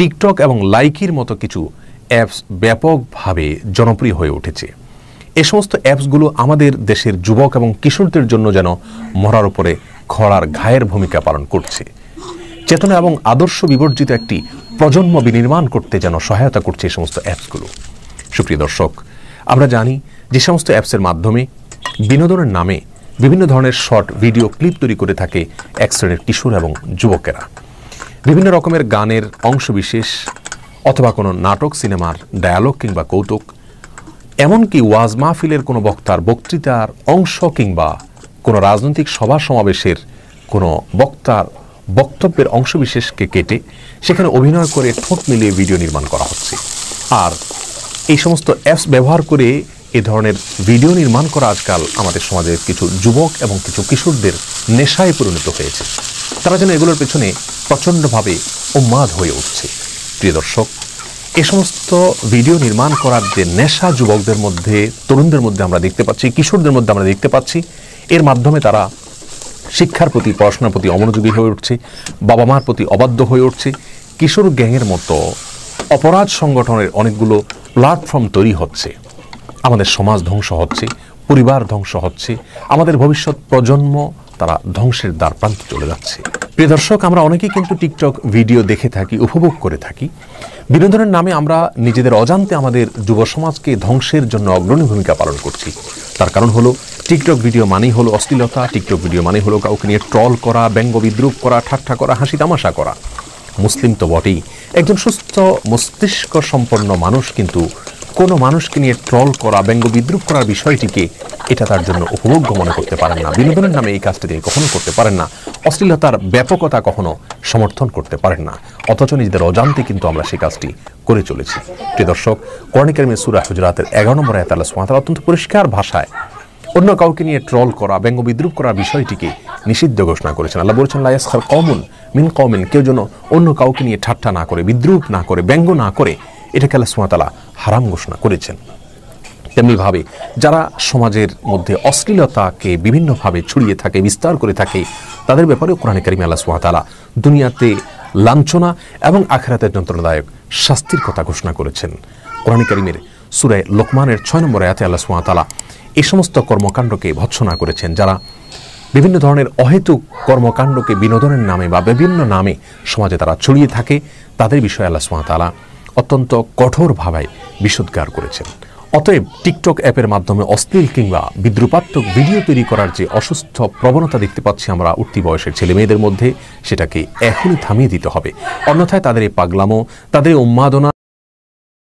TikTok এবং লাইকির মতো কিছু অ্যাপস ব্যাপকভাবে জনপ্রিয় হয়ে উঠেছে। এ সমস্ত অ্যাপসগুলো আমাদের দেশের যুবক এবং কিশোরদের জন্য যেন মরার উপরে খড়ার ঘায়ের ভূমিকা পালন করছে। চেতনা এবং আদর্শ বিবর্জিত একটি প্রজন্ম বিনির্মাণ করতে যেন সহায়তা করছে এই সমস্ত অ্যাপসগুলো। সুপ্রিয় দর্শক, আমরা জানি যে সমস্ত অ্যাপসের মাধ্যমে বিনোদনের নামে বিভিন্ন ধরনের শর্ট ভিডিও ক্লিপ তৈরি করে থাকে এক শ্রেণীর কিশোর এবং যুবকেরা। বিভিন্ন রকমের গানের অংশবিশেষ অথবা কোনো নাটক, সিনেমার ডায়ালগ কিংবা কৌতুক, এমনকি ওয়াজ মাহফিলের কোনো বক্তার বক্তৃতার অংশ কিংবা কোনো রাজনৈতিক সভা সমাবেশের কোনো বক্তার বক্তব্যের অংশবিশেষকে কেটে সেখানে অভিনয় করে ঠোঁট মিলিয়ে ভিডিও নির্মাণ করা হচ্ছে। আর এই সমস্ত অ্যাপস ব্যবহার করে এ ধরনের ভিডিও নির্মাণ করা আজকাল আমাদের সমাজের কিছু যুবক এবং কিছু কিশোরদের নেশায় পরিণত হয়েছে। তারা যেন এগুলোর পেছনে প্রচণ্ডভাবে উন্মাদ হয়ে উঠছে। প্রিয় দর্শক, এ সমস্ত ভিডিও নির্মাণ করার যে নেশা যুবকদের মধ্যে, তরুণদের মধ্যে আমরা দেখতে পাচ্ছি, কিশোরদের মধ্যে আমরা দেখতে পাচ্ছি, এর মাধ্যমে তারা শিক্ষার প্রতি, পড়াশোনার প্রতি অমনোযোগী হয়ে উঠছে, বাবা মার প্রতি অবাধ্য হয়ে উঠছে। কিশোর গ্যাংয়ের মতো অপরাধ সংগঠনের অনেকগুলো প্ল্যাটফর্ম তৈরি হচ্ছে। আমাদের সমাজ ধ্বংস হচ্ছে, পরিবার ধ্বংস হচ্ছে, আমাদের ভবিষ্যৎ প্রজন্ম তারা ধ্বংসের দ্বার প্রান্তে চলে যাচ্ছে। প্রিয় দর্শক, আমরা অনেকেই কিন্তু টিকটক ভিডিও দেখে থাকি, উপভোগ করে থাকি। বিনোদনের নামে আমরা নিজেদের অজান্তে আমাদের যুব সমাজকে ধ্বংসের জন্য অগ্রণী ভূমিকা পালন করছি। তার কারণ হলো টিকটক ভিডিও মানেই হলো অশ্লীলতা, টিকটক ভিডিও মানেই হলো কাউকে নিয়ে ট্রল করা, ব্যঙ্গ বিদ্রুপ করা, ঠাট্টা করা, হাসি তামাশা করা। মুসলিম তো বটেই, একজন সুস্থ মস্তিষ্ক সম্পন্ন মানুষ কিন্তু কোনো মানুষকে নিয়ে ট্রল করা, ব্যঙ্গ বিদ্রুপ করার বিষয়টিকে এটা তার জন্য উপভোগ্য মনে করতে পারেন না। বিনোদনের নামে এই কাজটি তিনি কখনো করতে পারেন না। অশ্লীলতার ব্যাপকতা কখনো সমর্থন করতে পারেন না, অথচ নিজেদের অজান্তে কিন্তু আমরা সেই কাজটি করে চলেছি। প্রিয় দর্শক, কোরআন কারীমের সূরা হুজুরাতের 11 নম্বর আয়াতে আল্লাহ সুবহানাহু ওয়া তাআলা অত্যন্ত পরিষ্কার ভাষায় অন্য কাউকে নিয়ে ট্রল করা, ব্যঙ্গ বিদ্রুপ করার বিষয়টিকে নিষিদ্ধ ঘোষণা করেছেন। আল্লাহ বলেছেন, লা ইয়াসখার কওমুন মিন কওমিন, কেউ যেন অন্য কাউকে নিয়ে ঠাট্টা না করে, বিদ্রুপ না করে, ব্যঙ্গ না করে, এটাকে আল্লাহ সুবহানাহু ওয়া তাআলা হারাম ঘোষণা করেছেন। তেমনিভাবে যারা সমাজের মধ্যে অশ্লীলতাকে বিভিন্নভাবে ছড়িয়ে থাকে, বিস্তার করে থাকে, তাদের ব্যাপারেও কোরআন কারীমে আল্লাহ সুবহানাহু ওয়া তাআলা দুনিয়াতে লাঞ্ছনা এবং আখিরাতের যন্ত্রণাদায়ক শাস্তির কথা ঘোষণা করেছেন। কোরআন কারীমের সূরা লোকমানের 6 নম্বর আয়াতে আল্লাহ সুবহানাহু ওয়া তাআলা এই সমস্ত কর্মকাণ্ডকে ভৎসনা করেছেন। যারা বিভিন্ন ধরনের অহেতুক কর্মকাণ্ডকে বিনোদনের নামে বা বিভিন্ন নামে সমাজে তারা ছড়িয়ে থাকে, তাদের বিষয়ে আল্লাহ সুবহানাহু ওয়া তাআলা অত্যন্ত কঠোরভাবে বিশুদ্ধার করেছেন। অতএব টিকটক অ্যাপের মাধ্যমে অশ্লীল কিংবা বিদ্রুপাত্মক ভিডিও তৈরি করার যে অসুস্থ প্রবণতা দেখতে পাচ্ছি আমরা উঠতি বয়সের ছেলে মেয়েদের মধ্যে, সেটাকে এখনই থামিয়ে দিতে হবে। অন্যথায় তাদের এই পাগলামো, তাদের উন্মাদনা,